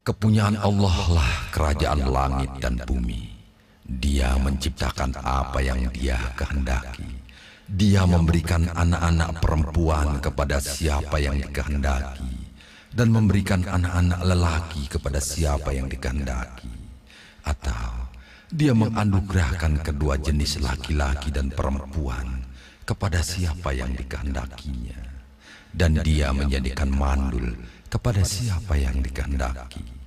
Kepunyaan Allah lah kerajaan langit dan bumi. Dia menciptakan apa yang Dia kehendaki. Dia memberikan anak-anak perempuan kepada siapa yang dikehendaki, dan memberikan anak-anak lelaki kepada siapa yang dikehendaki. Atau Dia menganugerahkan kedua jenis laki-laki dan perempuan kepada siapa yang dikehendakinya. Dan Dia menjadikan mandul kepada siapa yang dikehendaki.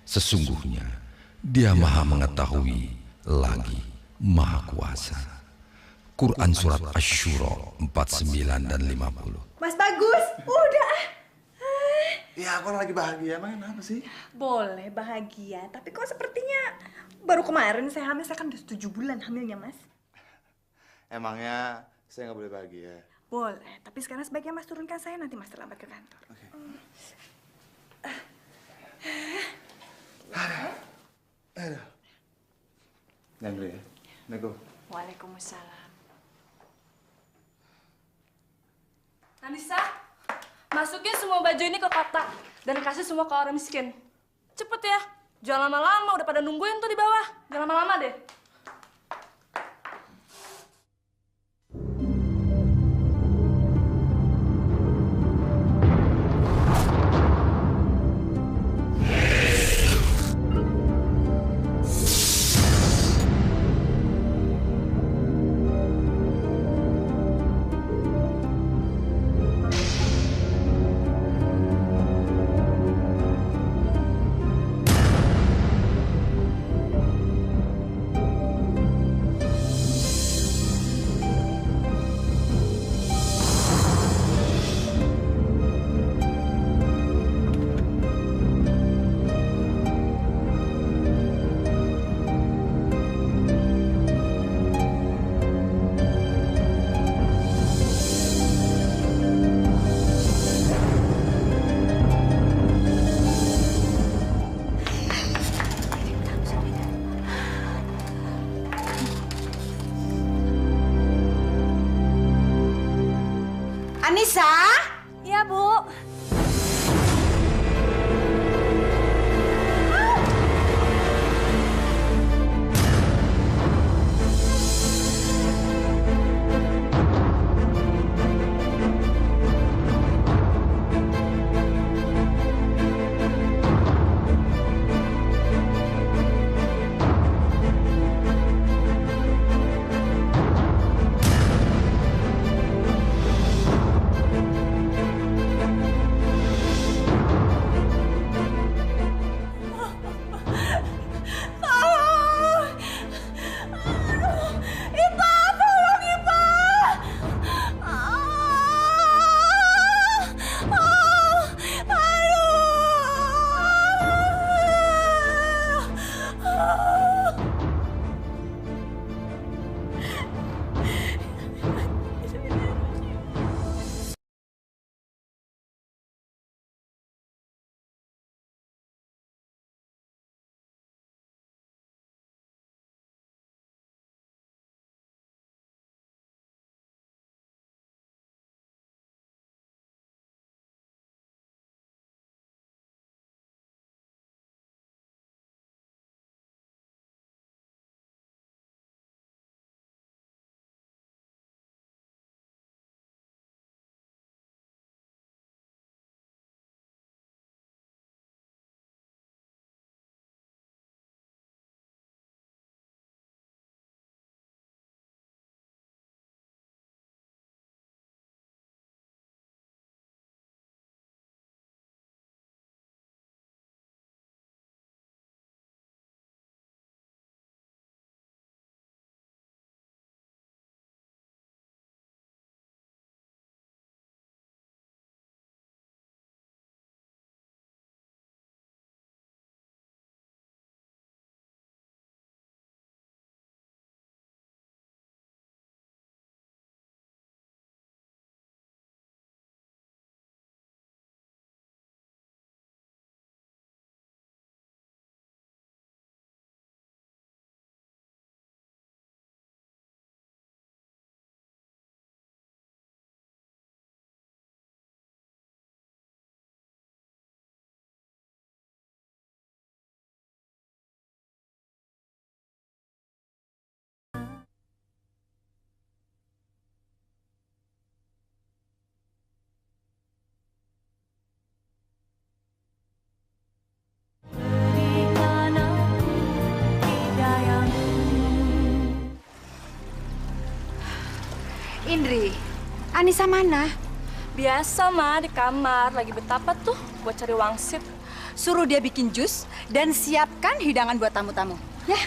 Sesungguhnya Dia Maha Mengetahui lagi Maha Kuasa. Quran Surat Asy-Syura 49 dan 50. Mas Bagus, udah. Ya, aku lagi bahagia. Emang kenapa sih? Boleh bahagia, tapi kok sepertinya baru kemarin saya hamil. Saya kan udah 7 bulan hamilnya, Mas. Emangnya saya nggak boleh bahagia? Boleh, tapi sekarang sebaiknya Mas turunkan saya, nanti Mas terlambat ke kantor. Oke. Aduh. Jangan dulu ya. Assalamualaikum. Waalaikumsalam. Anissa, masukin semua baju ini ke kotak dan kasih semua ke orang miskin. Cepet ya, jangan lama-lama, udah pada nungguin tuh di bawah. Jangan lama-lama deh. Anissa? Iya, Bu. Anissa mana? Biasa, Ma, di kamar. Lagi betapa tuh buat cari wangsit. Suruh dia bikin jus dan siapkan hidangan buat tamu-tamu. Ya.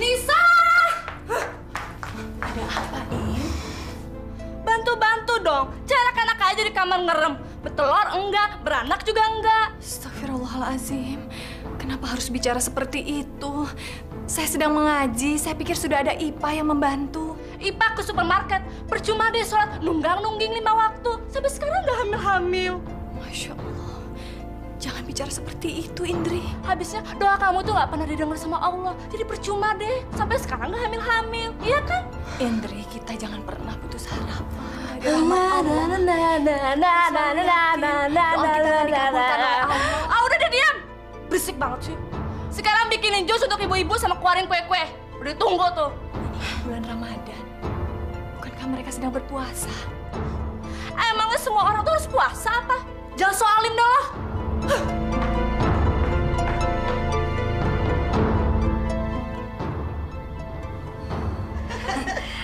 Nisa! Ada apa, In? Bantu-bantu dong. Cari anak aja di kamar ngerem. Bertelur enggak, beranak juga enggak. Astagfirullahaladzim. Kenapa harus bicara seperti itu? Saya sedang mengaji, saya pikir sudah ada IPA yang membantu. Ipa ke supermarket, percuma deh sholat nunggang-nungging 5 waktu. Sampai sekarang udah hamil-hamil. Masya Allah. Jangan bicara seperti itu, Indri. Habisnya doa kamu tuh nggak pernah didengar sama Allah. Jadi percuma deh. Sampai sekarang nggak hamil-hamil. Iya kan? Indri, kita jangan pernah putus harapan. Ah, udah deh diam. Berisik banget sih. Sekarang bikinin jus untuk ibu-ibu sama keluarin kue-kue. Udah tunggu tuh. Bulan Ramadan. Bukankah mereka sedang berpuasa? Emangnya semua orang tuh harus puasa apa? Jangan soalin dah lah.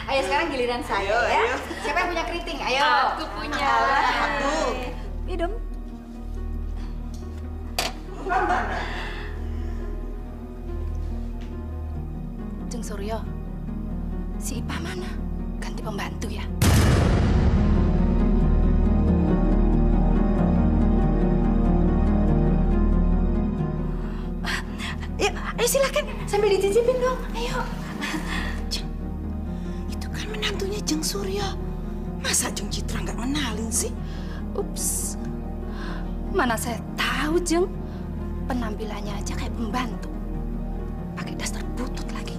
Ayo sekarang giliran saya ya. Siapa yang punya keriting? Ayo. Aku punya. Satu. Idem. Jeng Suryo, si Ipa mana? Ganti pembantu ya. Ayo silakan sambil dicicipin dong. Ayo. Jeng, itu kan menantunya Jeng Suryo. Masa Jeng Citra nggak kenalin sih? Ups. Mana saya tahu, Jeng. Penampilannya aja kayak pembantu. Pakai daster butut lagi.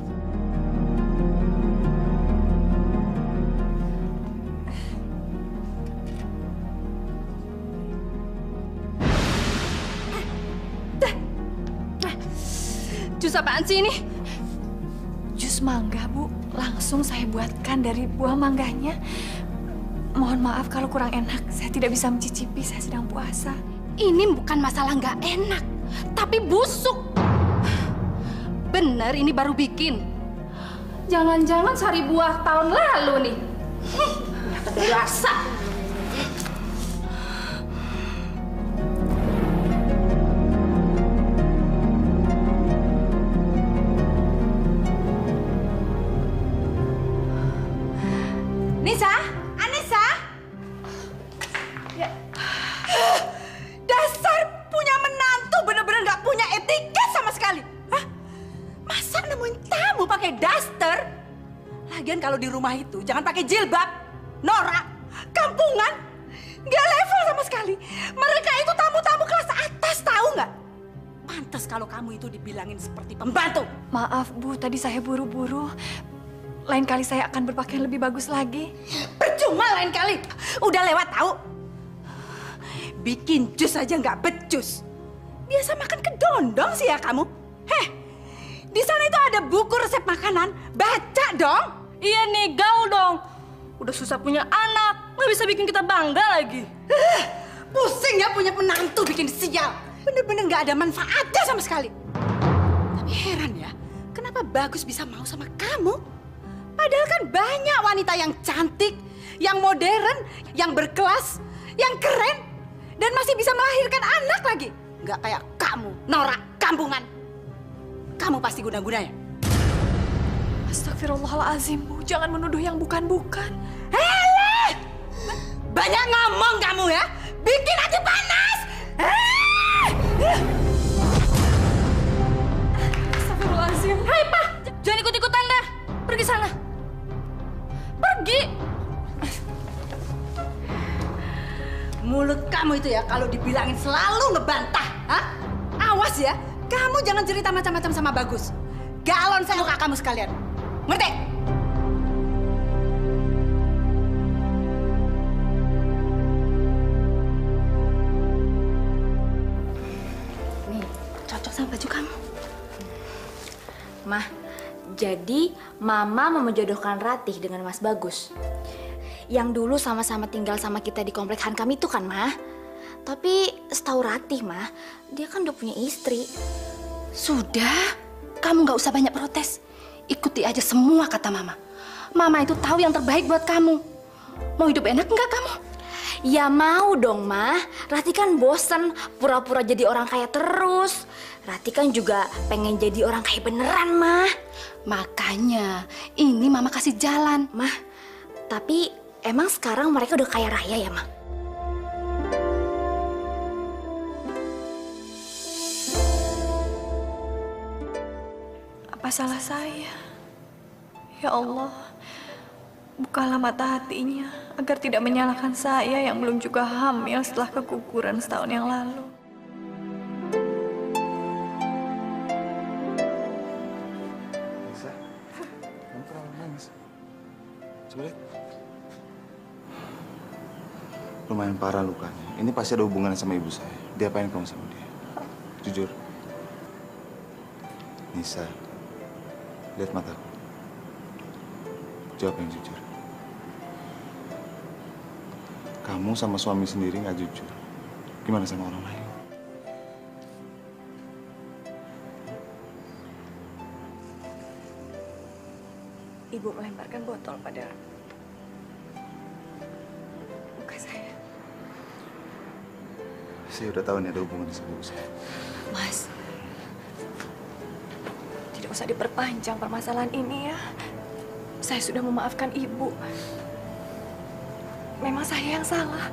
Jus apaan sih ini? Jus mangga, Bu. Langsung saya buatkan dari buah mangganya. Mohon maaf kalau kurang enak. Saya tidak bisa mencicipi, saya sedang puasa. Ini bukan masalah nggak enak, tapi busuk. Bener, ini baru bikin. Jangan-jangan sari buah tahun lalu nih. Ternyata biasa. Nisa, Anissa. Ya. Dasar punya menantu bener-bener nggak punya etika sama sekali. Hah? Masa nemuin tamu pakai daster? Lagian kalau di rumah itu jangan pakai jilbab, norak, kampungan, nggak level sama sekali. Mereka itu tamu-tamu kelas atas, tahu nggak? Pantas kalau kamu itu dibilangin seperti pembantu. Maaf, Bu. Tadi saya buru-buru. Lain kali saya akan berpakaian lebih bagus lagi. Percuma lain kali. Udah lewat tahu. Bikin jus aja nggak becus. Biasa makan kedondong sih ya kamu. Heh, di sana itu ada buku resep makanan. Baca dong. Iya nih, gaul dong. Udah susah punya anak, nggak bisa bikin kita bangga lagi. Pusing ya punya menantu bikin sial. Bener-bener nggak ada manfaatnya sama sekali. Tapi heran ya, kenapa Bagus bisa mau sama kamu? Padahal kan banyak wanita yang cantik, yang modern, yang berkelas, yang keren, dan masih bisa melahirkan anak lagi. Nggak kayak kamu, norak, kampungan. Kamu pasti guna-guna ya? Astagfirullahaladzim, Bu. Jangan menuduh yang bukan-bukan. Hele! Banyak ngomong kamu ya? Bikin hati panas! Astagfirullahaladzim. Hai, Pak. Jangan ikut-ikutan dah. Pergi sana. Pergi. Mulut kamu itu ya kalau dibilangin selalu ngebantah. Hah? Awas ya, kamu jangan cerita macam-macam sama Bagus. Galon saya muka kamu sekalian. Ngerti? Nih, cocok sama baju kamu. Mah, jadi Mama mau menjodohkan Ratih dengan Mas Bagus. Yang dulu sama-sama tinggal sama kita di komplek Hankam itu kan, Mah. Tapi setahu Ratih, Mah, dia kan udah punya istri. Sudah, kamu nggak usah banyak protes. ikuti aja semua kata Mama. Mama itu tahu yang terbaik buat kamu. Mau hidup enak enggak kamu? Ya mau dong, Ma. Rati kan bosen pura-pura jadi orang kaya terus. Rati kan juga pengen jadi orang kaya beneran, Ma. Makanya, ini Mama kasih jalan. Ma, tapi emang sekarang mereka udah kaya raya ya, Ma? Apa salah saya? Ya Allah, bukalah mata hatinya agar tidak menyalahkan saya yang belum juga hamil setelah keguguran setahun yang lalu. Nisa, kamu kenapa nangis? Coba lihat. Lumayan parah lukanya. Ini pasti ada hubungannya sama ibu saya. Diapain kamu sama dia? Jujur. Nisa, lihat mataku. Jawab yang jujur. Kamu sama suami sendiri nggak jujur. Gimana sama orang lain? Ibu melemparkan botol pada muka saya. Saya udah tahu nih ada hubungan sama ibu saya. Mas, tidak usah diperpanjang permasalahan ini ya. Saya sudah memaafkan ibu. Memang saya yang salah.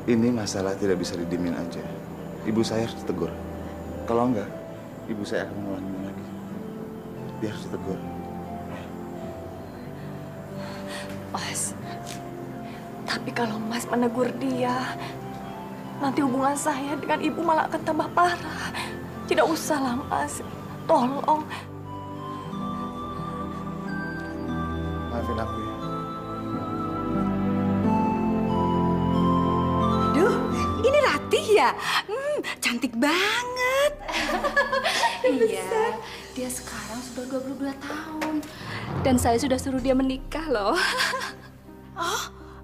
Ini masalah tidak bisa didiemin aja. Ibu saya harus ditegur. Kalau enggak, ibu saya akan mengulangi lagi. Dia harus ditegur. Mas, tapi kalau Mas menegur dia, nanti hubungan saya dengan ibu malah akan tambah parah. Tidak usahlah, Mas. Tolong. Maafin aku ya. Aduh, ini Ratih ya? Cantik banget. Iya, dia sekarang sudah 22 tahun. Dan saya sudah suruh dia menikah loh. Oh,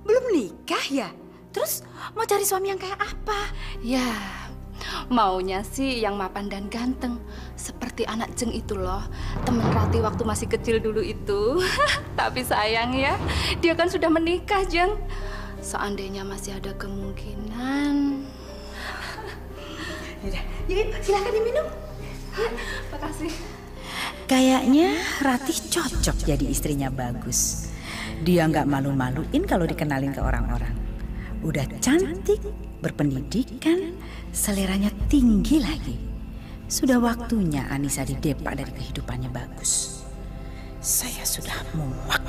belum nikah ya? Terus mau cari suami yang kayak apa? Ya, maunya sih yang mapan dan ganteng. Seperti anak Jeng itu loh. Temen Rati waktu masih kecil dulu itu. Tapi sayang ya, dia kan sudah menikah, Jeng. Seandainya masih ada kemungkinan. Yaudah, yuk silakan diminum. Makasih. Kayaknya Ratih cocok jadi istrinya Bagus. Dia nggak malu-maluin kalau dikenalin ke orang-orang. Udah cantik, berpendidikan, seleranya tinggi lagi. Sudah waktunya Anissa didepak dari kehidupannya Bagus. Saya sudah muak.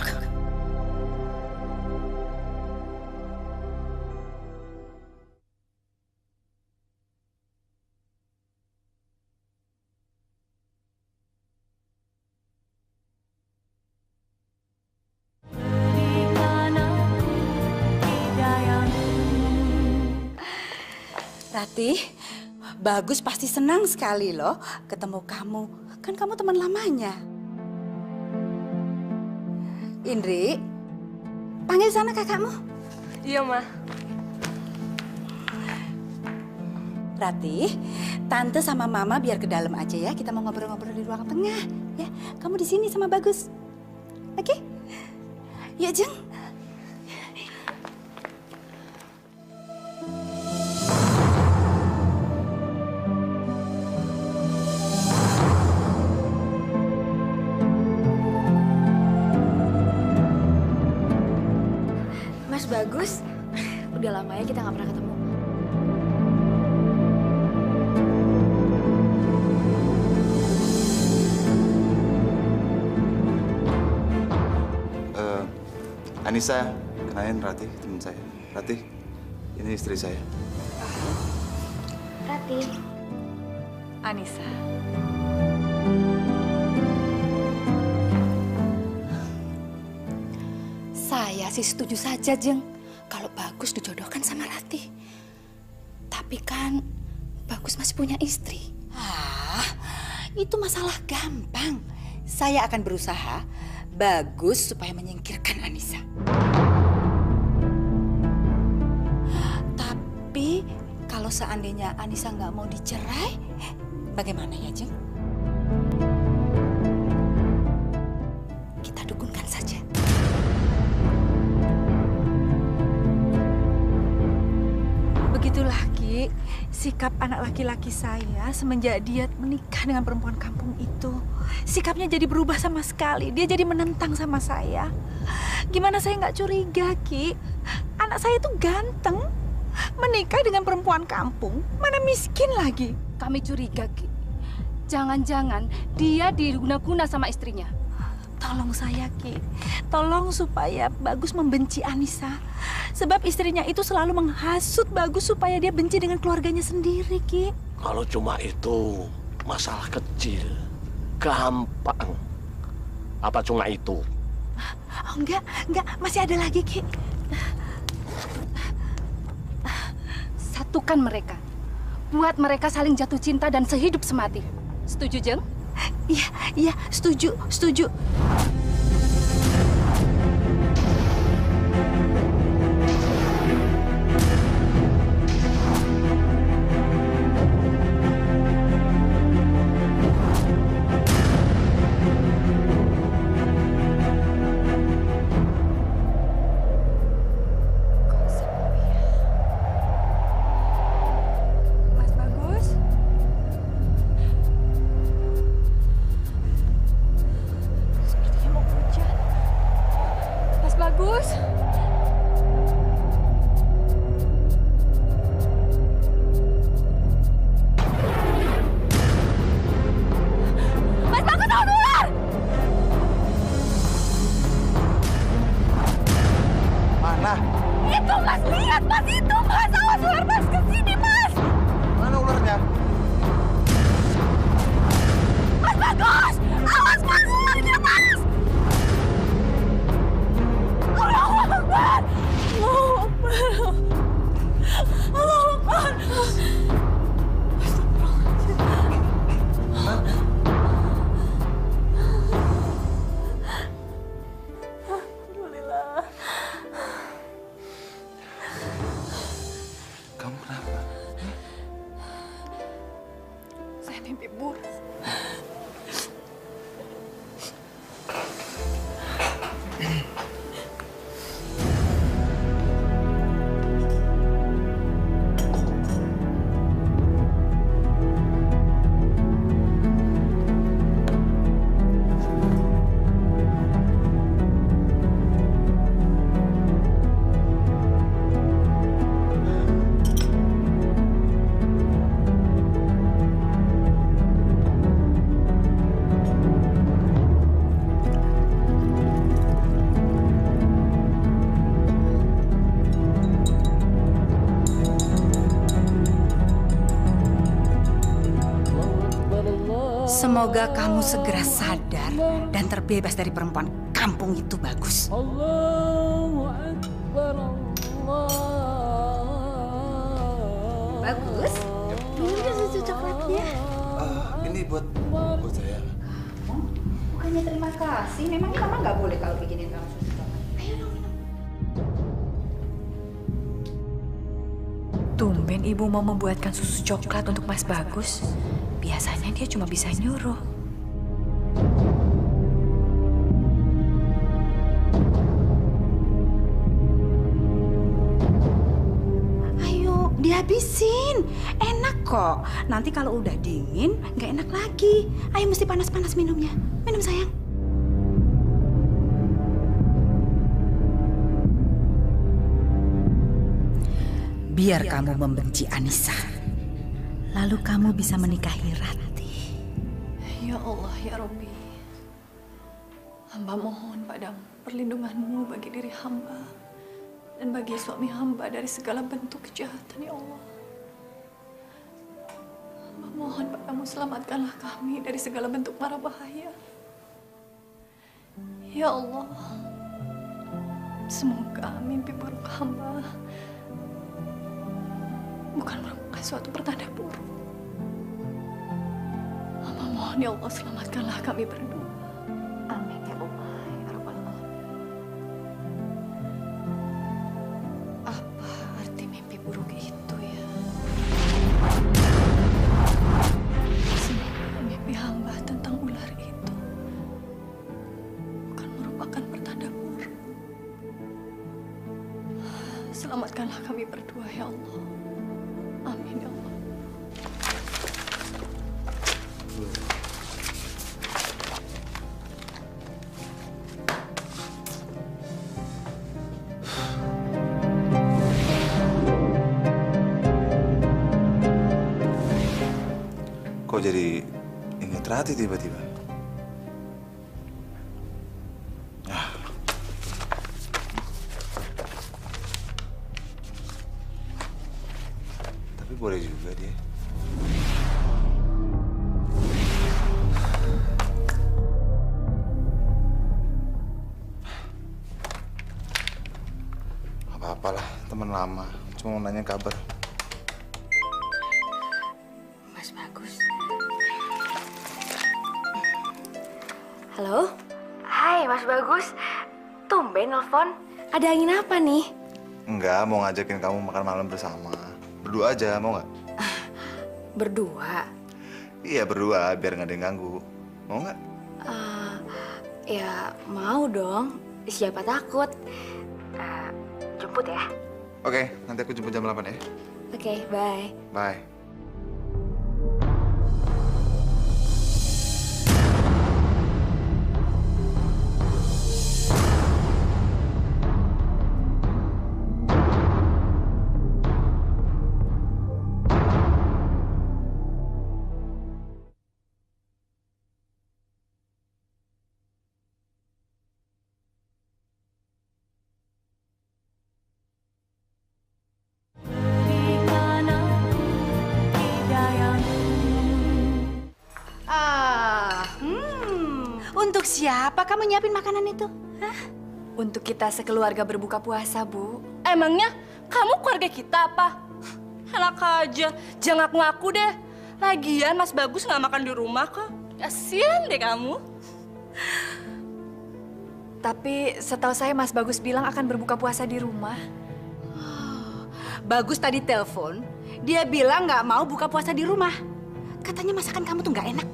Ratih, Bagus pasti senang sekali loh ketemu kamu. Kan kamu teman lamanya. Indri, panggil sana kakakmu. Iya, Ma. Ratih, Tante sama Mama biar ke dalam aja ya. Kita mau ngobrol-ngobrol di ruang tengah. Ya, kamu di sini sama Bagus. Oke? Yuk, Jeng. Mas Bagus, udah lama ya kita nggak pernah ketemu. Anissa, kenalin Ratih, teman saya. Ratih, ini istri saya. Rati. Anissa. Saya sih setuju saja, Jeng. Kalau Bagus dijodohkan sama Ratih. Tapi kan Bagus masih punya istri. Itu masalah gampang. Saya akan berusaha Bagus supaya menyingkirkan Anissa. Tapi kalau seandainya Anissa nggak mau dicerai, bagaimana ya, Jeng? Itulah, Ki, sikap anak laki-laki saya semenjak dia menikah dengan perempuan kampung itu. Sikapnya jadi berubah sama sekali. Dia jadi menentang sama saya. Gimana saya nggak curiga, Ki? Anak saya itu ganteng. Menikah dengan perempuan kampung, mana miskin lagi. Kami curiga, Ki. Jangan-jangan dia diguna-guna sama istrinya. Tolong saya, Ki. Tolong supaya Bagus membenci Anissa. Sebab istrinya itu selalu menghasut Bagus supaya dia benci dengan keluarganya sendiri, Ki. Kalau cuma itu masalah kecil, gampang. Apa cuma itu? Oh, enggak. Masih ada lagi, Ki. Satukan mereka. Buat mereka saling jatuh cinta dan sehidup semati. Setuju, Jeng? Iya, setuju. Mas Bagus? Sepertinya mau hujan. Mas Bagus? Mas Bagus, awas ular! Mana? Itu Mas, lihat Mas, itu Mas, awas ular Mas, kesini Mas! Mana ularnya? Mas Bagus! Awas Mas, ularnya Mas! Allahu Akbar! Allahu Akbar! Allahu Akbar! Alhamdulillah. Kamu kenapa? Saya mimpi buruk. Semoga kamu segera sadar dan terbebas dari perempuan kampung itu, Bagus. Bagus, minum susu coklatnya. Ini buat saya. Bukannya terima kasih, memangnya mama nggak boleh kalau bikinin kamu susu coklat. Ayo dong minum. Tumben ibu mau membuatkan susu coklat untuk Mas Bagus. Biasanya dia cuma bisa nyuruh. Ayo, dihabisin. Enak kok. Nanti kalau udah dingin, nggak enak lagi. Ayo, mesti panas-panas minumnya. Minum, sayang. Biar kamu membenci Anissa. Lalu kamu bisa menikahi Ratih. Ya Allah, ya Rabbi. Hamba mohon padamu perlindunganmu bagi diri hamba dan bagi suami hamba dari segala bentuk kejahatan, ya Allah. Hamba mohon padamu selamatkanlah kami dari segala bentuk mara bahaya. Ya Allah, semoga mimpi buruk hamba bukan merupakan suatu pertanda buruk. Hamba mohon ya Allah, selamatkanlah kami berdua. Amin ya Allah, ya Rabbal Alamin. Apa arti mimpi buruk itu ya? Semoga mimpi hamba tentang ular itu bukan merupakan pertanda buruk. Selamatkanlah kami berdua ya Allah. jadi ingat Rati tiba-tiba? Ah. Tapi boleh juga dia. Apa-apalah, teman lama. Cuma mau nanya kabar. Mas Bagus. Halo? Hai, Mas Bagus. Tumben nelfon. Ada angin apa nih? Enggak, mau ngajakin kamu makan malam bersama. Berdua aja, mau nggak? Berdua? Iya, berdua, biar nggak ada yang ganggu. Mau nggak? Ya, mau dong. Siapa takut. Jemput ya? Oke, nanti aku jemput jam 8 ya. Oke, bye. Bye. Untuk siapa kamu nyiapin makanan itu? Hah? Untuk kita sekeluarga berbuka puasa, Bu. Emangnya kamu keluarga kita apa? Enak aja, jangan ngaku deh. Lagian Mas Bagus nggak makan di rumah kok. Kasian deh kamu. Tapi setahu saya Mas Bagus bilang akan berbuka puasa di rumah. Bagus tadi telepon, dia bilang nggak mau buka puasa di rumah. Katanya masakan kamu tuh nggak enak.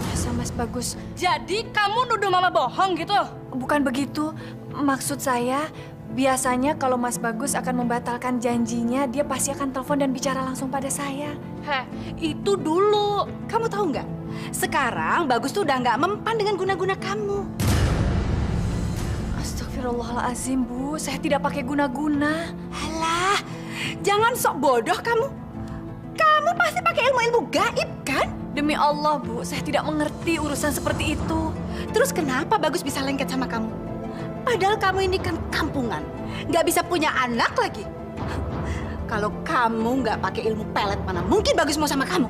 Masa Mas Bagus? Jadi kamu nuduh mama bohong gitu? Bukan begitu. Maksud saya, biasanya kalau Mas Bagus akan membatalkan janjinya, dia pasti akan telepon dan bicara langsung pada saya. Heh, itu dulu. Kamu tahu nggak? Sekarang Bagus tuh udah nggak mempan dengan guna-guna kamu. Astagfirullahaladzim, Bu. Saya tidak pakai guna-guna. Alah, jangan sok bodoh kamu. Kamu pasti pakai ilmu-ilmu gaib, kan? Demi Allah, Bu, saya tidak mengerti urusan seperti itu. Terus kenapa Bagus bisa lengket sama kamu? Padahal kamu ini kan kampungan, nggak bisa punya anak lagi. Kalau kamu nggak pakai ilmu pelet, mana mungkin Bagus mau sama kamu?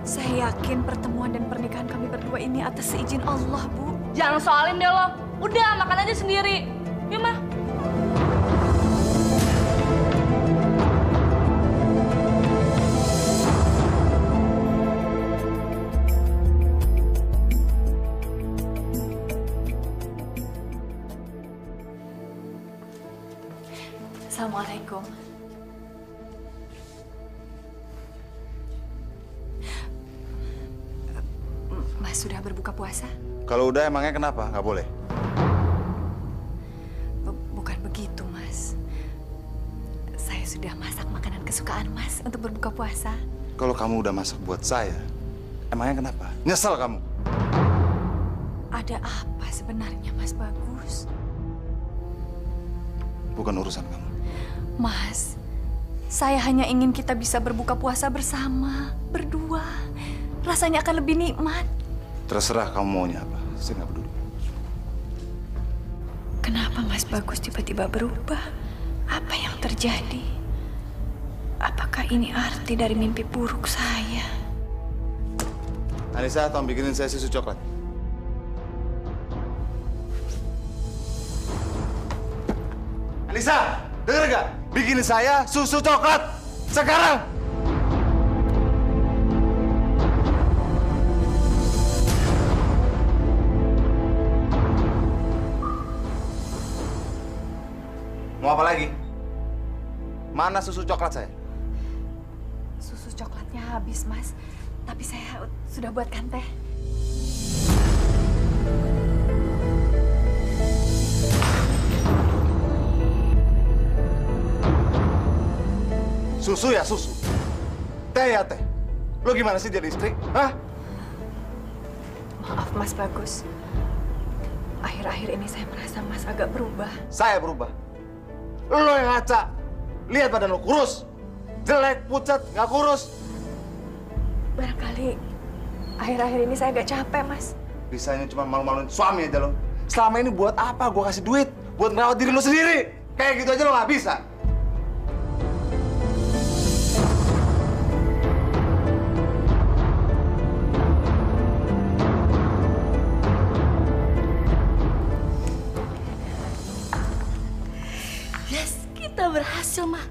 Saya yakin pertemuan dan pernikahan kami berdua ini atas seizin Allah, Bu. Jangan soalin deh lo. Udah, makan aja sendiri. Yuk, Mah. Assalamualaikum. Mas sudah berbuka puasa? Kalau udah emangnya kenapa? Nggak boleh? Bukan begitu, Mas. Saya sudah masak makanan kesukaan Mas untuk berbuka puasa. Kalau kamu udah masak buat saya, emangnya kenapa? Nyesel kamu? Ada apa sebenarnya, Mas Bagus? Bukan urusan kamu. Mas, saya hanya ingin kita bisa berbuka puasa bersama, berdua. Rasanya akan lebih nikmat. Terserah kamu maunya apa. Saya nggak peduli. Kenapa Mas Bagus tiba-tiba berubah? Apa yang terjadi? Apakah ini arti dari mimpi buruk saya? Anissa, tolong bikinin saya susu coklat. Anissa, denger gak? Bikinin saya susu coklat sekarang. Mau apa lagi? Mana susu coklat saya? Susu coklatnya habis, Mas. Tapi saya sudah buatkan teh. Susu ya susu. Teh ya teh. Lo gimana sih jadi istri? Hah? Maaf, Mas Bagus. Akhir-akhir ini saya merasa Mas agak berubah. Saya berubah. Lo yang ngaca. Lihat badan lo kurus. Jelek, pucat, nggak kurus. Barangkali akhir-akhir ini saya agak capek, Mas. Bisanya cuma malu-maluin suami aja lo. Selama ini buat apa gue kasih duit? Buat merawat diri lo sendiri. Kayak gitu aja lo nggak bisa. Yes, kita berhasil, Ma.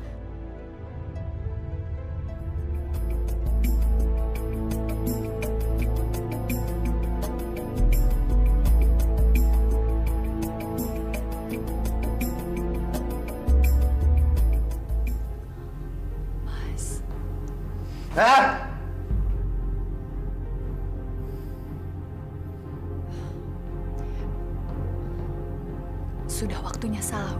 Hah? Sudah waktunya sahur.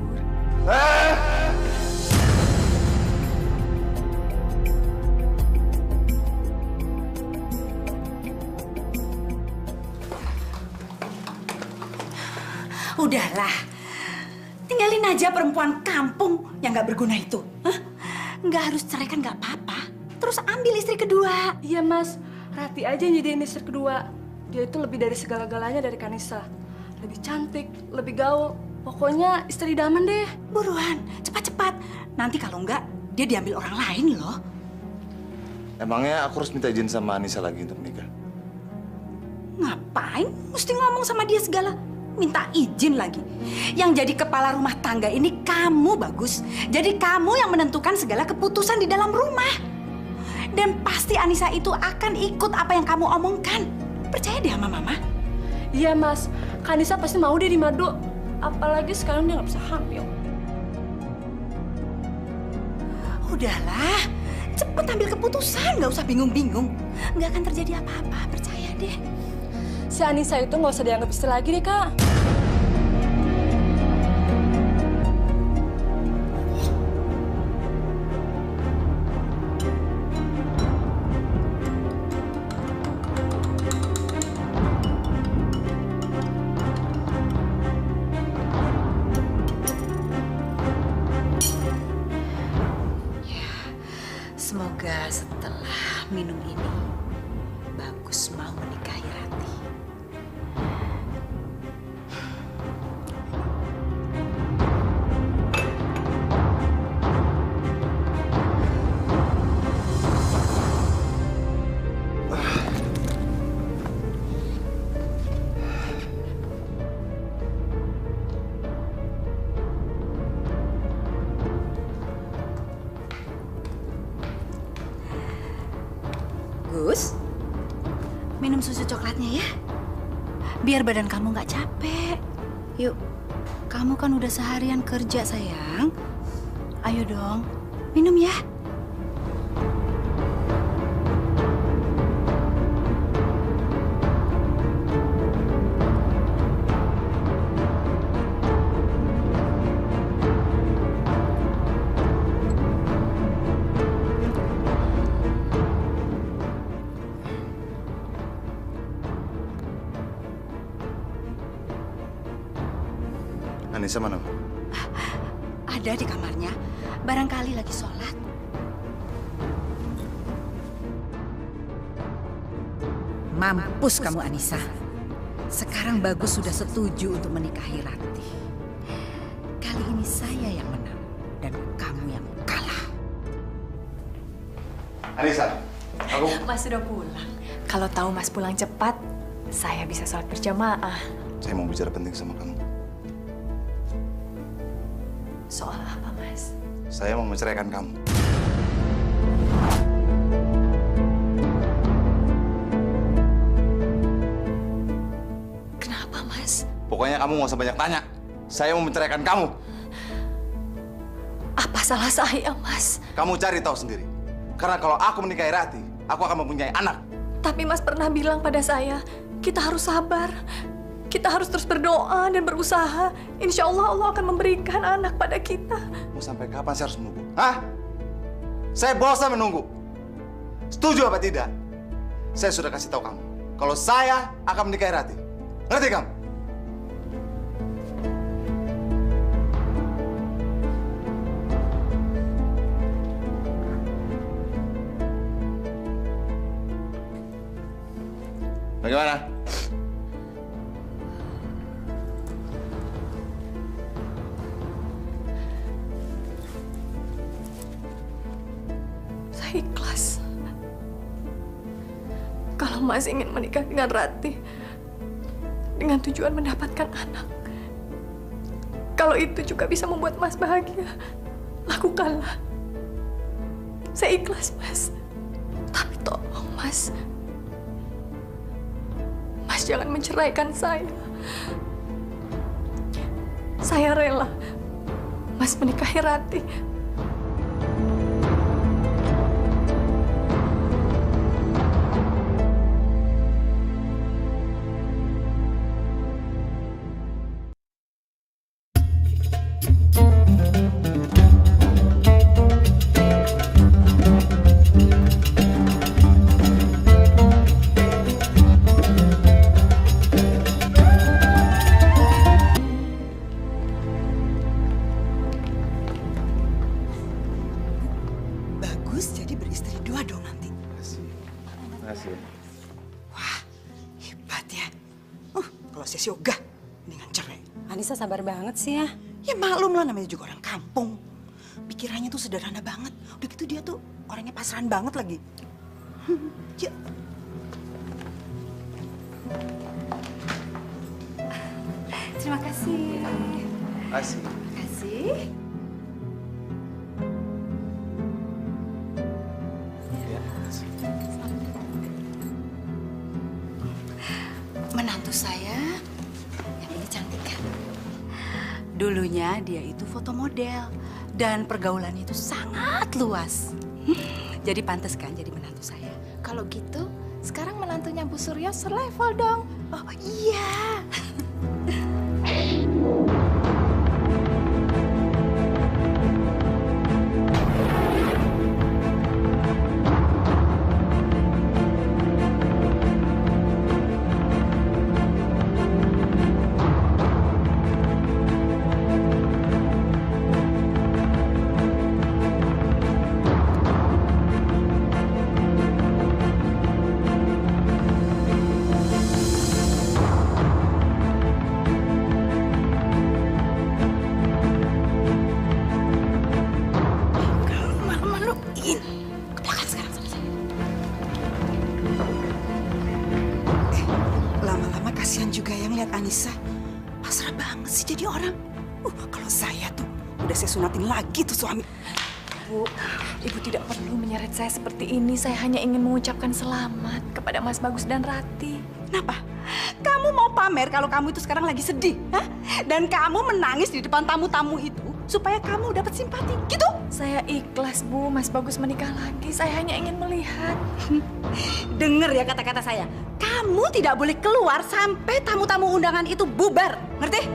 Udahlah, tinggalin aja perempuan kampung yang nggak berguna itu. Hah? Nggak harus cerai kan nggak apa-apa. Terus ambil istri kedua. Iya, Mas. Rati aja yang jadiin istri kedua. Dia itu lebih dari segala-galanya dari Kanisa. Lebih cantik, lebih gaul. Pokoknya istri idaman deh. Buruan, cepat-cepat. Nanti kalau enggak, dia diambil orang lain loh. Emangnya aku harus minta izin sama Anissa lagi untuk menikah? Ngapain? Mesti ngomong sama dia segala. Minta izin lagi. Yang jadi kepala rumah tangga ini kamu, Bagus. Jadi kamu yang menentukan segala keputusan di dalam rumah. Dan pasti Anissa itu akan ikut apa yang kamu omongkan. Percaya deh sama Mama. Iya, Mas. Kanisa pasti mau deh di Mado. Apalagi sekarang dia nggak bisa hamil. Udahlah, cepet ambil keputusan. Nggak usah bingung-bingung. Nggak akan terjadi apa-apa, percaya deh. Si Anissa itu nggak usah dianggap istri lagi deh, Kak. Semoga setelah minum ini, Bagus mau menikahi Rati. Gus, minum susu coklatnya ya. Biar badan kamu nggak capek. Yuk, kamu kan udah seharian kerja sayang. Ayo dong, minum ya. Anissa mana? Ada di kamarnya. Barangkali lagi sholat. Mampus kamu Anissa. Sekarang Bagus sudah setuju untuk menikahi Rati. Kali ini saya yang menang dan kamu yang kalah. Anissa, aku... Mas sudah pulang. Kalau tahu Mas pulang cepat, saya bisa sholat berjamaah. Saya mau bicara penting sama kamu. Soal apa, Mas? Saya mau menceraikan kamu. Kenapa, Mas? Pokoknya kamu nggak usah banyak tanya. Saya mau menceraikan kamu. Apa salah saya, Mas? Kamu cari tahu sendiri. Karena kalau aku menikahi Rati, aku akan mempunyai anak. Tapi Mas pernah bilang pada saya, kita harus sabar. Kita harus terus berdoa dan berusaha. Insya Allah Allah akan memberikan anak pada kita. Mau sampai kapan saya harus menunggu? Hah? Saya bosan menunggu. Setuju apa tidak? Saya sudah kasih tahu kamu. Kalau saya akan menikahi Rati. Ngerti kamu? Bagaimana? Saya ikhlas. Kalau Mas ingin menikah dengan Ratih dengan tujuan mendapatkan anak, kalau itu juga bisa membuat Mas bahagia, lakukanlah. Saya ikhlas, Mas. Tapi tolong, Mas. Mas jangan menceraikan saya. Saya rela Mas menikahi Ratih. Bagus jadi beristri dua dong nanti. Makasih. Wah, hebat ya. Kalau saya sih ogah, mendingan cerai. Anissa sabar banget sih ya. Ya maklum lah, namanya juga orang kampung. Pikirannya tuh sederhana banget. Udah gitu dia tuh orangnya pasrahan banget lagi. Ya. Terima kasih. Makasih. Terima kasih. Menantu saya yang ini cantik kan? Dulunya dia itu foto model dan pergaulannya itu sangat luas. Jadi pantas kan jadi menantu saya. Kalau gitu, sekarang menantunya Bu Surya selevel dong. Oh iya. Lama-lama kasihan juga yang lihat Anissa. Pasrah banget sih jadi orang. Kalau saya tuh udah saya sunatin lagi tuh suami. Bu, Ibu tidak perlu menyeret saya seperti ini. Saya hanya ingin mengucapkan selamat kepada Mas Bagus dan Ratih. Kenapa? Kamu mau pamer kalau kamu itu sekarang lagi sedih, hah? Dan kamu menangis di depan tamu-tamu itu supaya kamu dapat simpati, gitu? Saya ikhlas, Bu. Mas Bagus menikah lagi. Saya hanya ingin melihat. Dengar ya kata-kata saya. Kamu tidak boleh keluar sampai tamu-tamu undangan itu bubar, ngerti?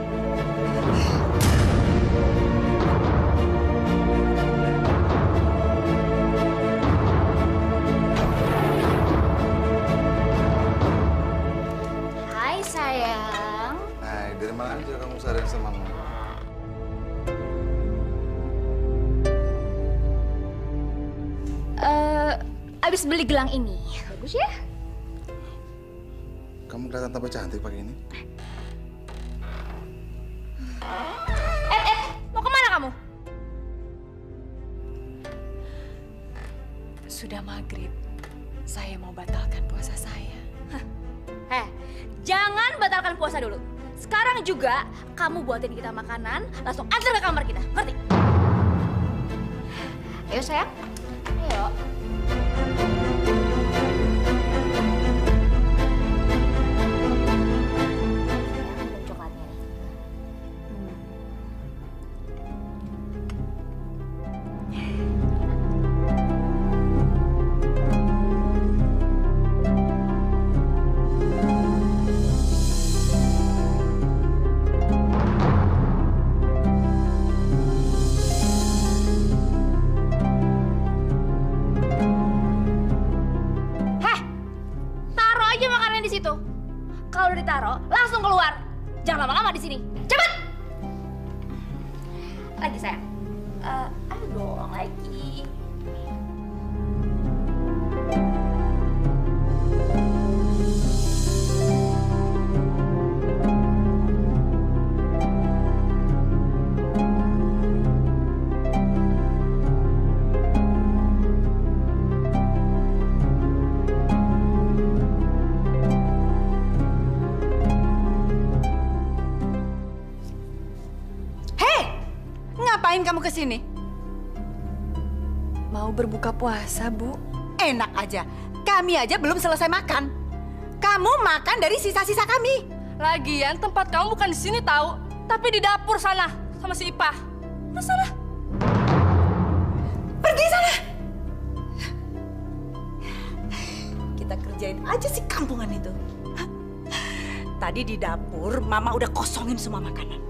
Hai sayang. Hai, dari mana aja kamu seharian sama mama? Abis beli gelang ini. Bagus ya? Kamu kelihatan tambah cantik pakai ini. Mau kemana kamu? Sudah maghrib. Saya mau batalkan puasa saya. Jangan batalkan puasa dulu. Sekarang juga kamu buatin kita makanan, langsung antar ke kamar kita. Ngerti? Ayo sayang. Ayo. Coklatnya nih. Taruh aja makanannya di situ. Kalau udah ditaruh, langsung keluar. Jangan lama-lama di sini. Cepet! Lagi sayang. Ayo dong lagi. Ngapain kamu ke sini? Mau berbuka puasa, Bu. Enak aja. Kami aja belum selesai makan. Kamu makan dari sisa-sisa kami. Lagian tempat kamu bukan di sini tahu, tapi di dapur sana sama si Ipah. Nah, sana. Pergi sana. Kita kerjain aja si kampungan itu. Hah? Tadi di dapur, Mama udah kosongin semua makanan.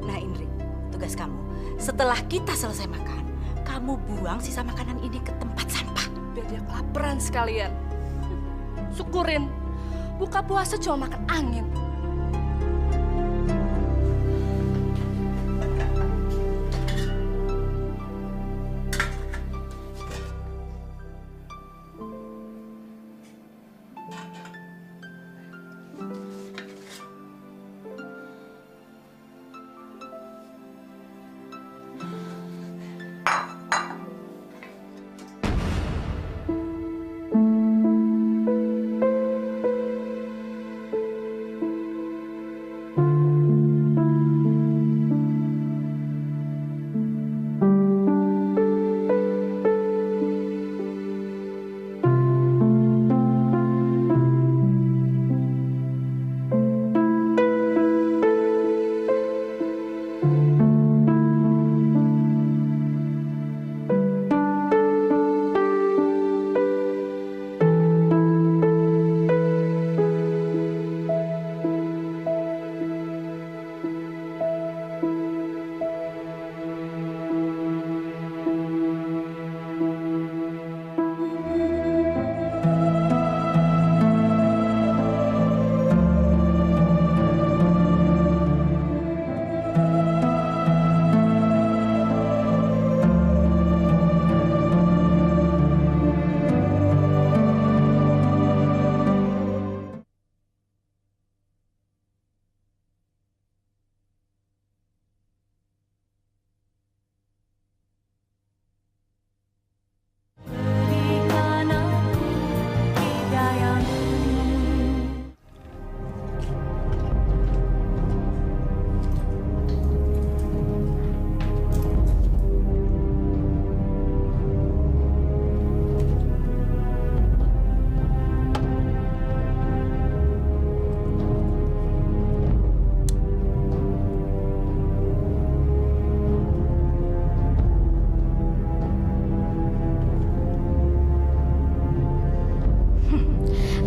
Nah, Indri, tugas kamu. Setelah kita selesai makan, kamu buang sisa makanan ini ke tempat sampah. Biar dia kelaparan sekalian. Syukurin, buka puasa cuma makan angin.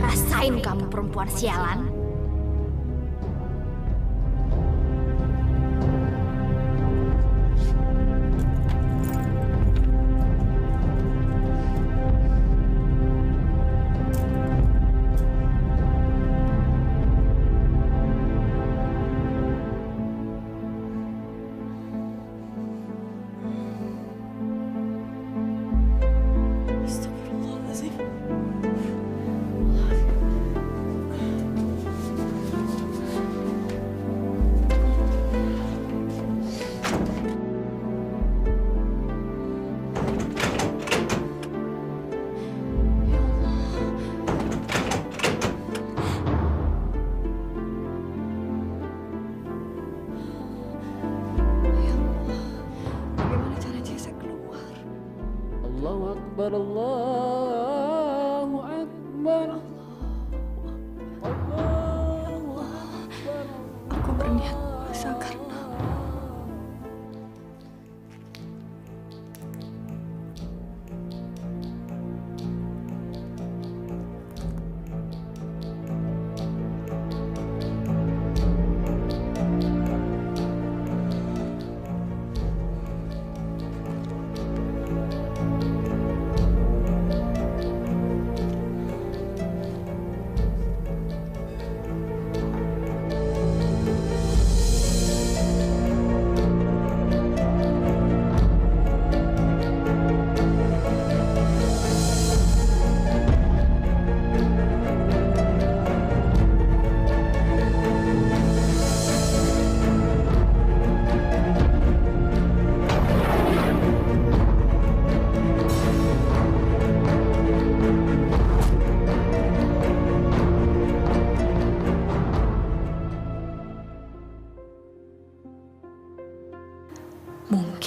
Rasain kamu perempuan sialan. Allahu Akbar, Allahu Akbar. Allahu Akbar. Aku berniat puasa karena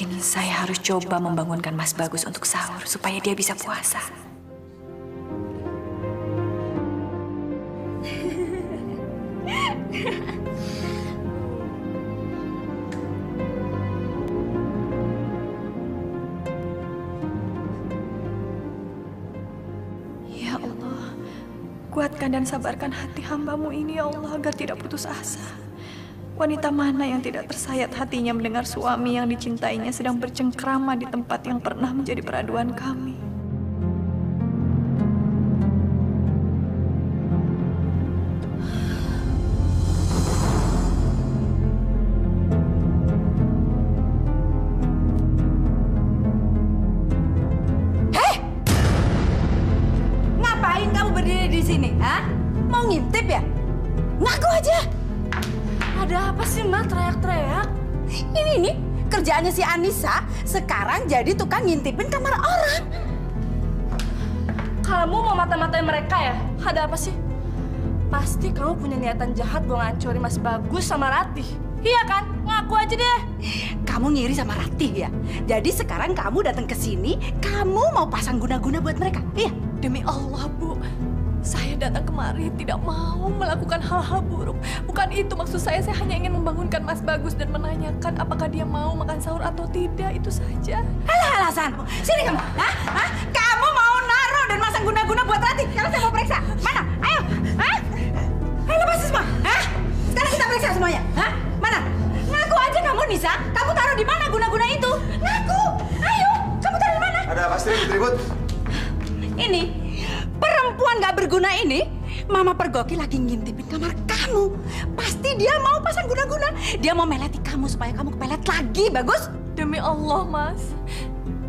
Mungkin saya harus coba membangunkan Mas Bagus untuk sahur supaya dia bisa puasa. Ya Allah, kuatkan dan sabarkan hati hamba-Mu ini ya Allah agar tidak putus asa. Wanita mana yang tidak tersayat hatinya mendengar suami yang dicintainya sedang bercengkrama di tempat yang pernah menjadi peraduan kami. Hei! Ngapain kamu berdiri di sini, ha? Mau ngintip ya? Ngaku aja! Ada apa sih, Ma? Teriak-teriak. Ini nih, kerjaannya si Anissa sekarang jadi tukang ngintipin kamar orang. Kamu mau mata-matain mereka ya? Ada apa sih? Pasti kamu punya niatan jahat mau ngancurin Mas Bagus sama Ratih. Iya kan? Ngaku aja deh. Kamu ngiri sama Ratih ya? Jadi sekarang kamu datang ke sini, kamu mau pasang guna-guna buat mereka, iya? Demi Allah, Bu. Saya datang kemari tidak mau melakukan hal-hal buruk. Bukan itu maksud saya hanya ingin membangunkan Mas Bagus dan menanyakan apakah dia mau makan sahur atau tidak, itu saja. Alah alasanmu. Sini kamu. Hah? Hah? Kamu mau naruh dan masang guna-guna buat Ratih? Sekarang saya mau periksa. Mana? Ayo. Hah? Ayo lepas semua. Hah? Sekarang kita periksa semuanya. Hah? Mana? Ngaku aja kamu, Nisa. Kamu taruh di mana guna-guna itu? Ngaku. Ayo. Kamu taruh di mana? Ada apa sih ribut-ribut? Ini perempuan gak berguna ini, Mama pergoki lagi ngintipin kamar kamu. Pasti dia mau pasang guna-guna. Dia mau meleti kamu supaya kamu kepelet lagi, Bagus. Demi Allah, Mas.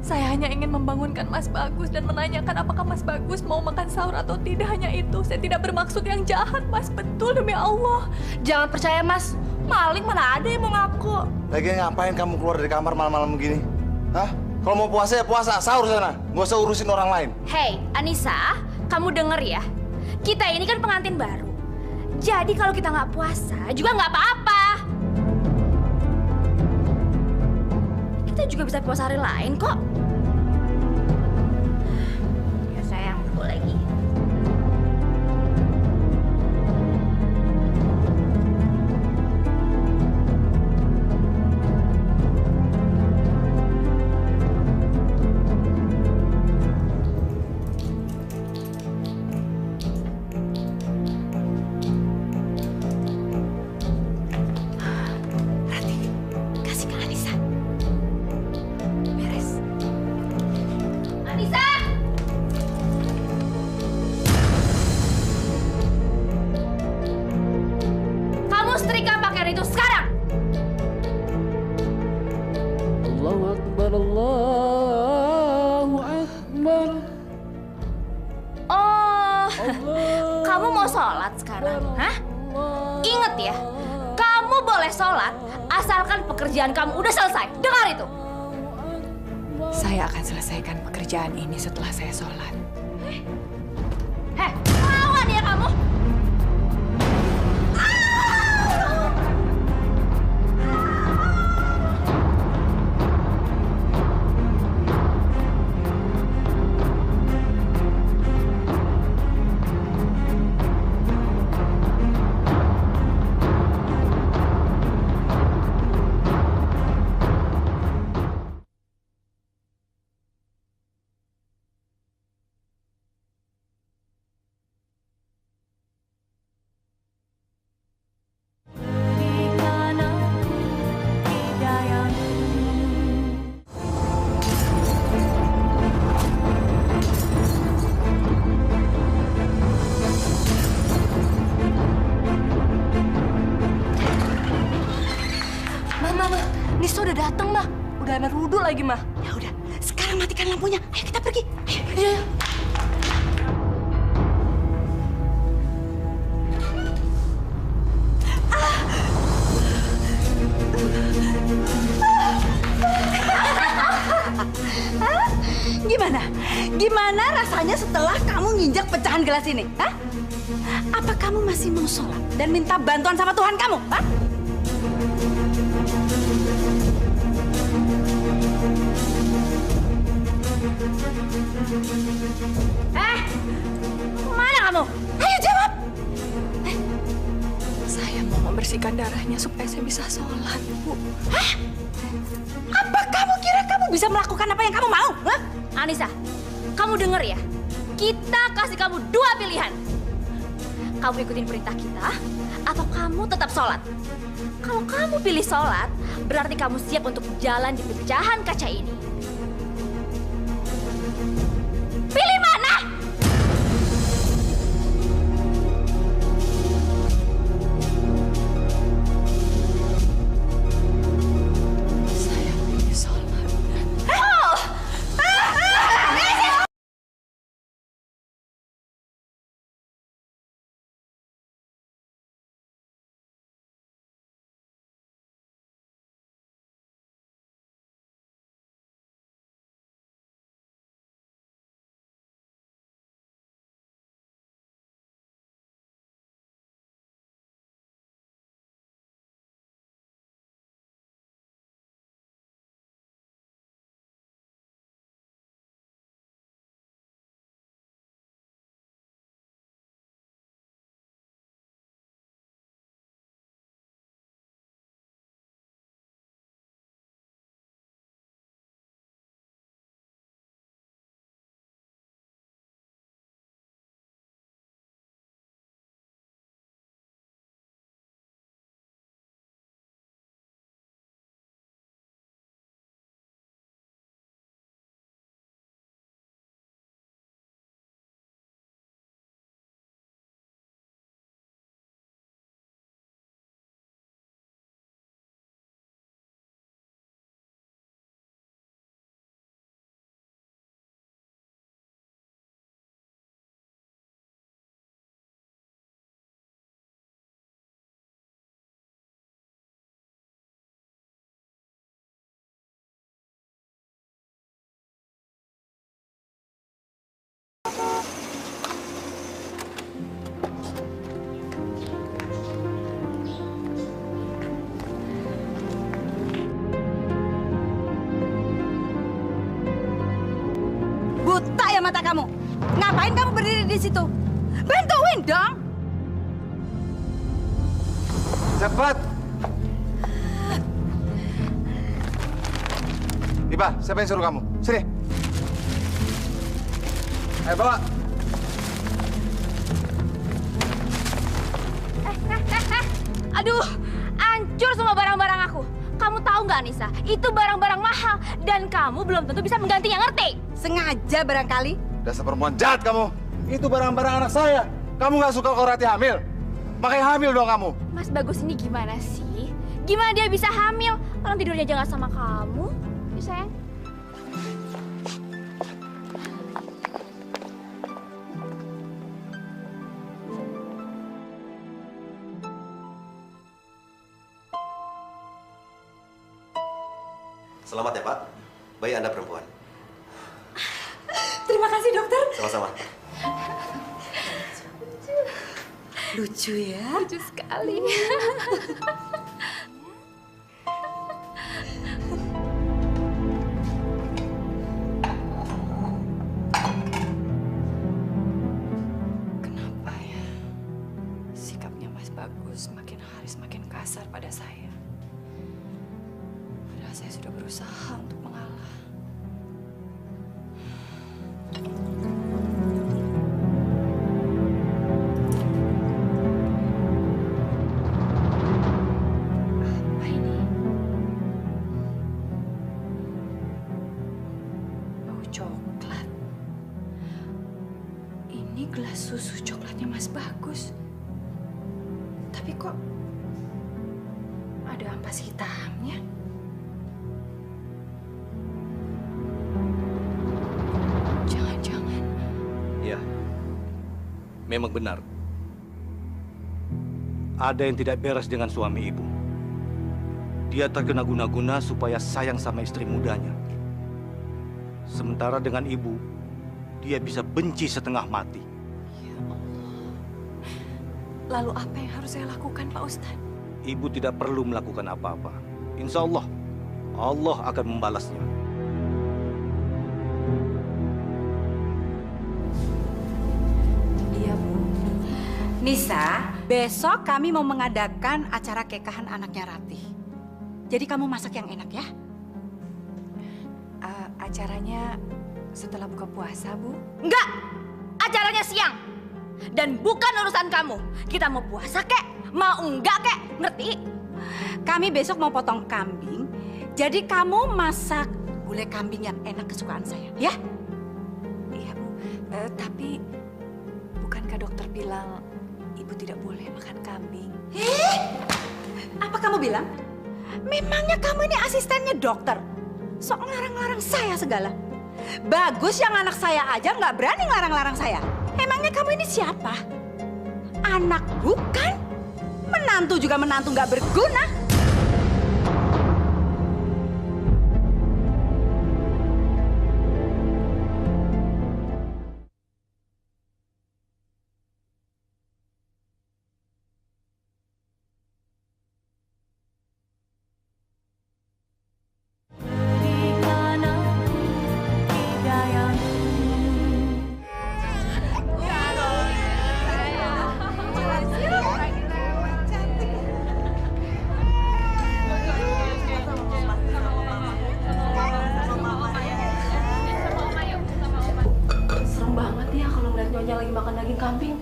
Saya hanya ingin membangunkan Mas Bagus dan menanyakan apakah Mas Bagus mau makan sahur atau tidak. Hanya itu. Saya tidak bermaksud yang jahat, Mas. Betul, demi Allah. Jangan percaya, Mas. Maling mana ada yang mau ngaku. Lagi ngapain kamu keluar dari kamar malam-malam begini? Hah? Kalau mau puasa ya puasa, sahur sana. Nggak usah urusin orang lain. Hei, Anissa, kamu denger ya. Kita ini kan pengantin baru. Jadi kalau kita nggak puasa juga nggak apa-apa. Kita juga bisa puasa hari lain kok. Ya sayang, betul lagi. Kamu mau sholat sekarang, hah? Ingat ya, kamu boleh sholat asalkan pekerjaan kamu udah selesai. Dengar itu. Saya akan selesaikan pekerjaan ini setelah saya sholat. Heh, lawan ya kamu. Nisa udah dateng, Mah. Udah ambil wudhu lagi, Mah. Ya udah, sekarang matikan lampunya. Ayo kita pergi. Ayo. Iya. Gimana? Gimana rasanya setelah kamu nginjak pecahan gelas ini? Hah? Apa kamu masih mau sholat dan minta bantuan sama Tuhan kamu? Hah? membersihkan darahnya supaya saya bisa sholat, Bu. Hah? Apa kamu kira kamu bisa melakukan apa yang kamu mau? Hah? Anissa, kamu denger ya. Kita kasih kamu 2 pilihan. Kamu ikutin perintah kita, atau kamu tetap sholat. Kalau kamu pilih sholat, berarti kamu siap untuk jalan di pecahan kaca ini. Pilih mana? Saya pilih sholat. Oh! Buta ya mata kamu. Ngapain kamu berdiri di situ? Bantuin dong. Cepat! Iba, siapa yang suruh kamu? Sini. Ayo bawa. Aduh, hancur semua barang-barang aku. Kamu tahu nggak, Anissa? Itu barang-barang mahal dan kamu belum tentu bisa menggantinya, ngerti? Sengaja barangkali. Dasar perempuan jahat kamu. Itu barang-barang anak saya. Kamu nggak suka kalau Rati hamil? Makanya hamil dong kamu. Mas Bagus ini gimana sih? Gimana dia bisa hamil? Orang tidurnya aja nggak sama kamu. Ya, sayang. Selamat ya Pak, bayi Anda perempuan. Terima kasih dokter. Sama-sama. Lucu ya. Lucu sekali. Kenapa ya? Sikapnya Mas Bagus semakin hari semakin kasar pada saya. Padahal saya sudah berusaha untuk mengalah. Apa ini? Bau coklat. Ini gelas susu coklatnya Mas Bagus. Tapi kok ada ampas hitamnya? Jangan-jangan Iya, memang benar. Ada yang tidak beres dengan suami ibu. Dia terkena guna-guna supaya sayang sama istri mudanya. Sementara dengan ibu, dia bisa benci setengah mati. lalu apa yang harus saya lakukan, Pak Ustadz? Ibu tidak perlu melakukan apa-apa. Insya Allah, Allah akan membalasnya. Iya, Bu. Nisa, besok kami mau mengadakan acara kekahan anaknya Ratih. Jadi kamu masak yang enak ya? Acaranya setelah buka puasa, Bu. Enggak! Acaranya siang. Dan bukan urusan kamu. Kita mau puasa kek, mau enggak kek, ngerti? Kami besok mau potong kambing. Jadi kamu masak gulai kambing yang enak kesukaan saya, ya? Iya, Bu. Tapi bukankah dokter bilang Ibu tidak boleh makan kambing? Apa kamu bilang? Memangnya kamu ini asistennya dokter? Sok ngelarang-larang saya segala. Bagus yang anak saya aja nggak berani ngelarang-larang saya. Emangnya kamu ini siapa? Anak bukan? Menantu juga menantu nggak berguna. Lagi makan daging kambing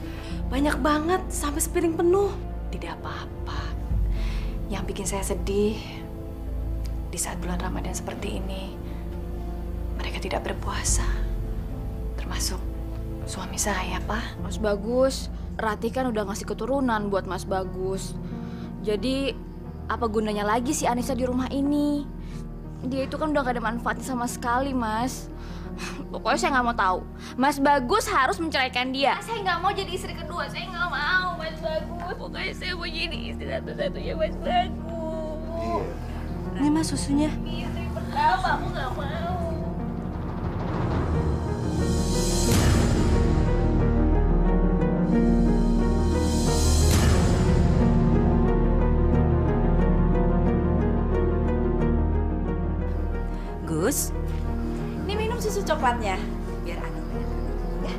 banyak banget sampai sepiring penuh. Tidak apa-apa. Yang bikin saya sedih di saat bulan Ramadan seperti ini, mereka tidak berpuasa, termasuk suami saya, Pak. Mas Bagus, Ratih kan udah ngasih keturunan buat Mas Bagus. Jadi apa gunanya lagi si Anissa di rumah ini? Dia itu kan udah gak ada manfaatnya sama sekali, Mas. Pokoknya saya nggak mau tahu. Mas Bagus harus menceraikan dia. Saya nggak mau jadi istri kedua. Saya nggak mau, Mas Bagus. Pokoknya saya mau jadi istri satu-satunya Mas Bagus. Ini Mas susunya. Istri pertama, aku nggak mau. Gus, ini minum susu coklatnya. Biar Anu ya.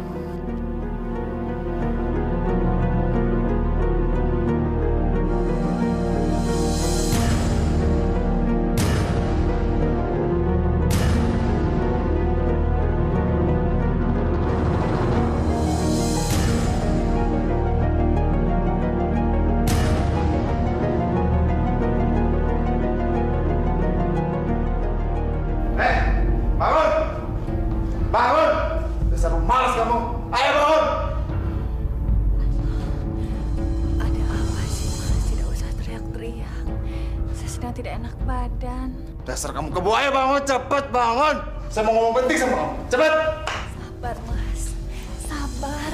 Bangun! Bangun! Dasar malas kamu. Ayo bangun! Ada apa sih, Mas? Tidak usah teriak-teriak. Saya sedang tidak enak badan. Dasar kamu kebo, ayo bangun, cepet bangun. Saya mau ngomong penting sama kamu. Cepet! Sabar, Mas. Sabar.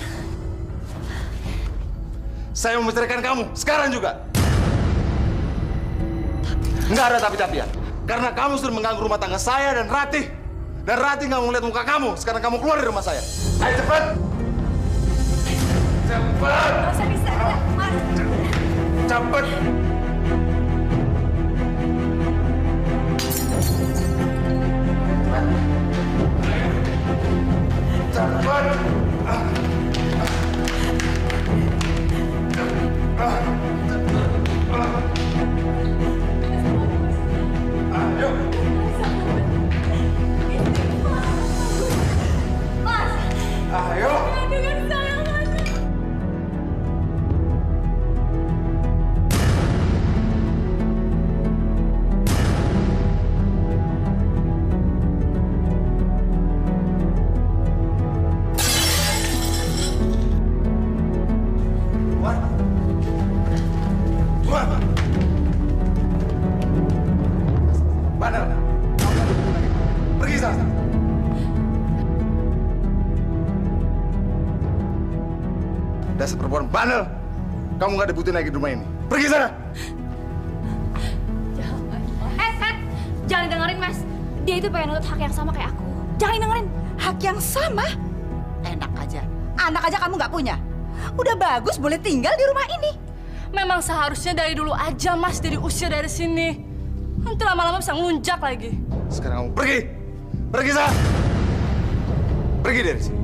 Saya mau menceraikan kamu, sekarang juga. Nggak ada tapi-tapian. Karena kamu sudah mengganggu rumah tangga saya dan Ratih. Dan Ratih nggak mau ngeliat muka kamu. Sekarang kamu keluar dari rumah saya. Ayo cepet! Cepet! Saya bisa, Mas. Cepet! Cepet! Ayo! Ayo! Bandel! Pergi sana! Dasar perempuan bandel! Kamu nggak dibutuhin lagi di rumah ini. Pergi sana! Jangan dengerin, Mas. Dia itu pengen nurut hak yang sama kayak aku. Jangan dengerin. Hak yang sama? Enak aja. Anak aja kamu nggak punya. Udah bagus boleh tinggal di rumah ini. Memang seharusnya dari dulu aja, Mas, dari usia dari sini. Nanti lama-lama bisa ngelunjak lagi. Sekarang kamu pergi! Pergi sana! Pergi dari sini.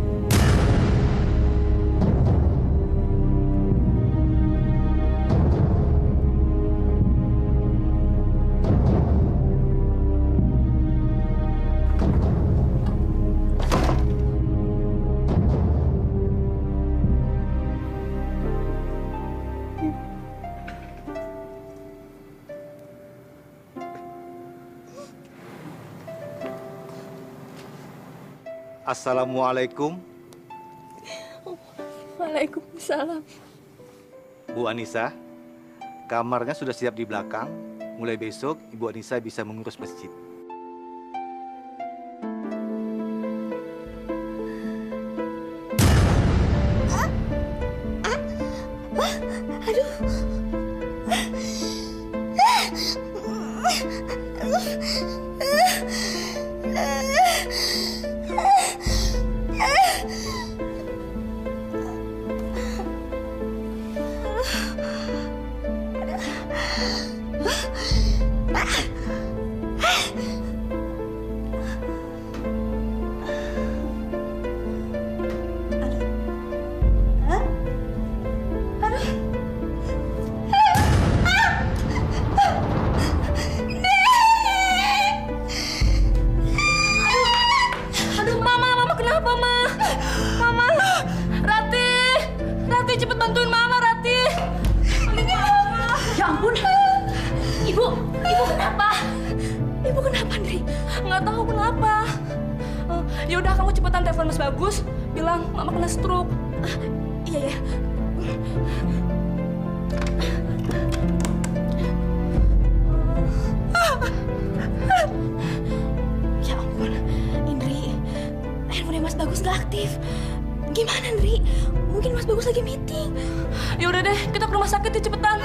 Assalamualaikum. Waalaikumsalam. Bu Anissa, kamarnya sudah siap di belakang. Mulai besok, Ibu Anissa bisa mengurus masjid. Yaudah, kamu cepetan telepon Mas Bagus, bilang Mama kena stroke. Iya ya. Ya ampun, Indri, handphone Mas Bagus nggak aktif. Gimana, Indri? Mungkin Mas Bagus lagi meeting. Ya udah deh, kita ke rumah sakit ya, cepetan.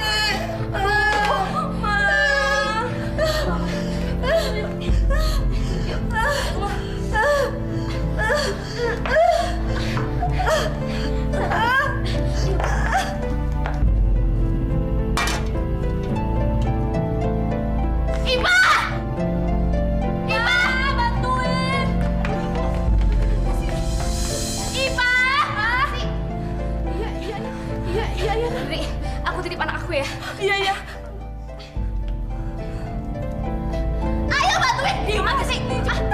Iya, iya. Ayo bantuin. Gimana sih? Cepetan.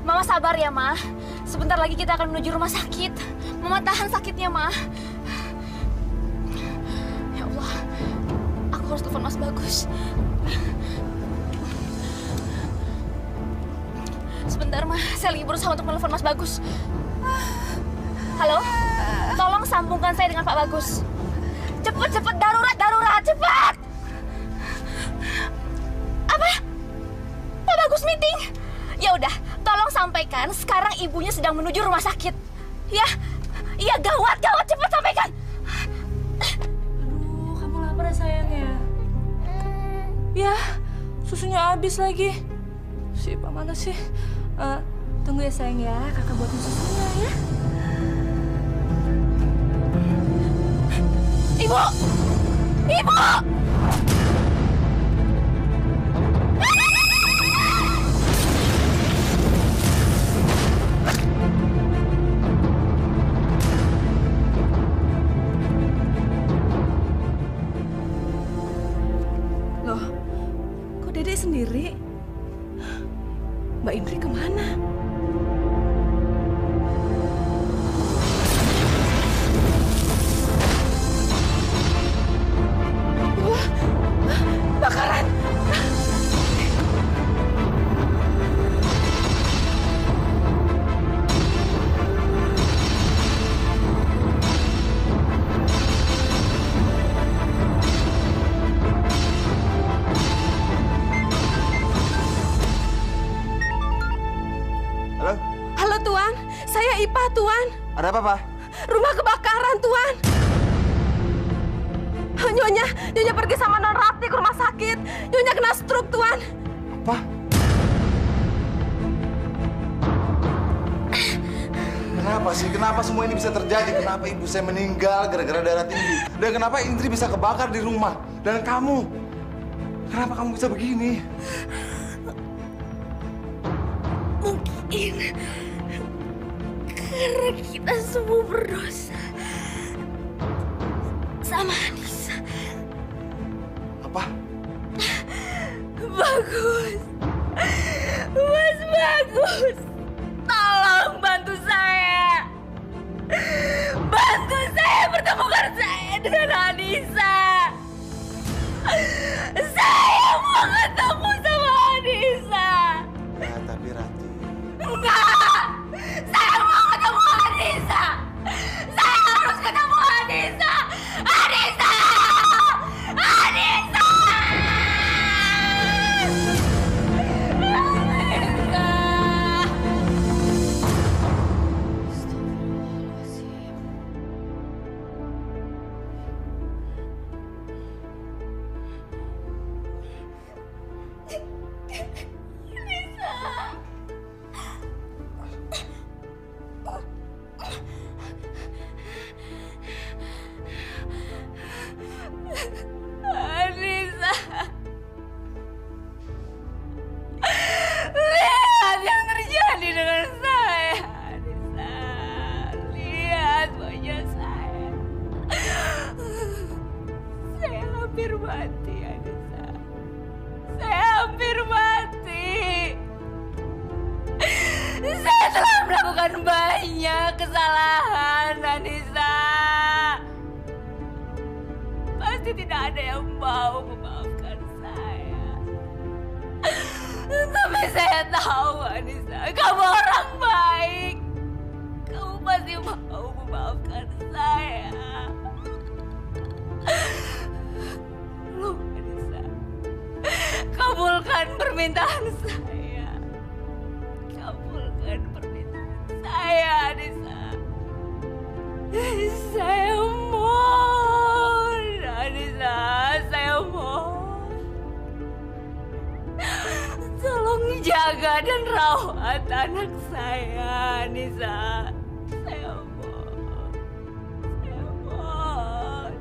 Mama sabar ya, Ma. Sebentar lagi kita akan menuju rumah sakit. Mama tahan sakitnya, Ma. Ya Allah, aku harus telepon Mas Bagus. Sebentar, Ma. Saya lagi berusaha untuk menelepon Mas Bagus. Halo? Tolong sambungkan saya dengan Pak Bagus. Cepet, darurat, cepat! Apa? Pak Bagus meeting? Ya udah, tolong sampaikan sekarang ibunya sedang menuju rumah sakit. Ya, iya gawat, cepat sampaikan. Aduh, kamu lapar ya sayangnya? Ya, susunya habis lagi. Si Pak mana sih? Tunggu ya sayang ya, kakak buatin susunya ya. Ibu! Loh, kok Dedek sendiri? Mbak Indri kemana? Wah, bakaran! Halo Tuan, saya Ipa Tuan. Ada apa, Pak? Rumah kebakaran Tuan. Nyonya pergi sama Non Rati ke rumah sakit. Nyonya kena stroke Tuan. Apa? Kenapa sih? Kenapa semua ini bisa terjadi? Kenapa ibu saya meninggal gara-gara darah tinggi? Dan kenapa Indri bisa kebakar di rumah? Dan kamu? Kenapa kamu bisa begini? ini karena kita semua berdosa sama Anissa. Apa? Bagus, Mas Bagus, tolong bantu saya. Bantu saya pertemukan saya dengan Anissa. Saya mau ketemu sama Anissa. Ya, tapi Rati. Enggak! Saya mau ketemu Anissa! Saya harus ketemu Anissa! Anissa! Anissa! Anissa, lihat yang terjadi dengan saya. Anissa, lihat wajah saya. Saya hampir mati, Anissa. Saya hampir mati. Saya telah melakukan banyak kesalahan, Anissa. Pasti tidak ada yang mau memaafkan saya. Tapi saya tahu, Anissa, kamu orang baik. Kamu pasti mau memaafkan saya. Loh, Anissa, kabulkan permintaan saya. Kabulkan permintaan saya, Anissa. Saya mohon, Anissa, saya mohon. Tolong jaga dan rawat anak saya, Anissa. Saya mohon. Saya mohon.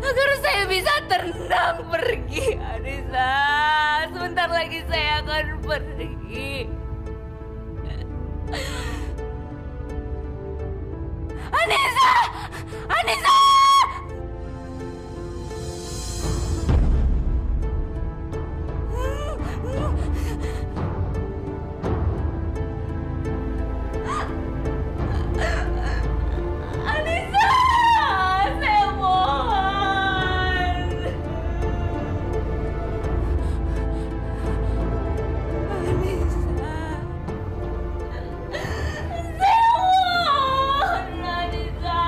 Agar saya bisa tenang pergi, Anissa. Sebentar lagi saya akan pergi. Anissa! Anissa! Anissa! Saya mohon. Anissa. Saya mohon, Anissa.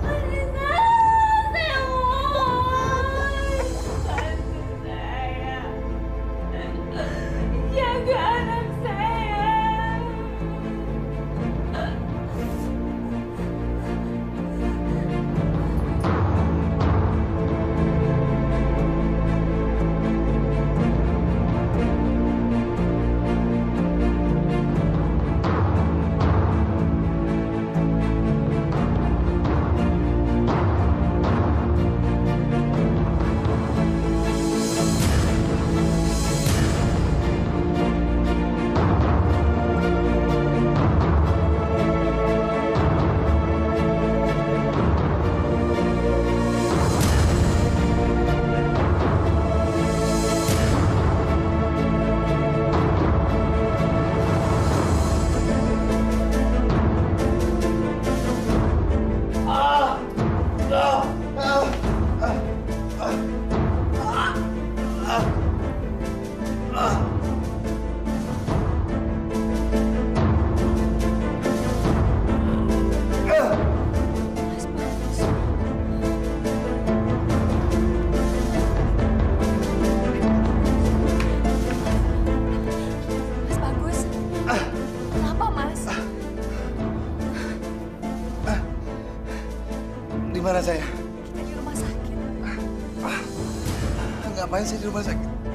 Anissa, saya mohon. Bantu saya. Jaga anak saya. Mas Bagus, kenapa Mas? Di mana saya? Kita di rumah sakit. Ngapain sih di rumah sakit?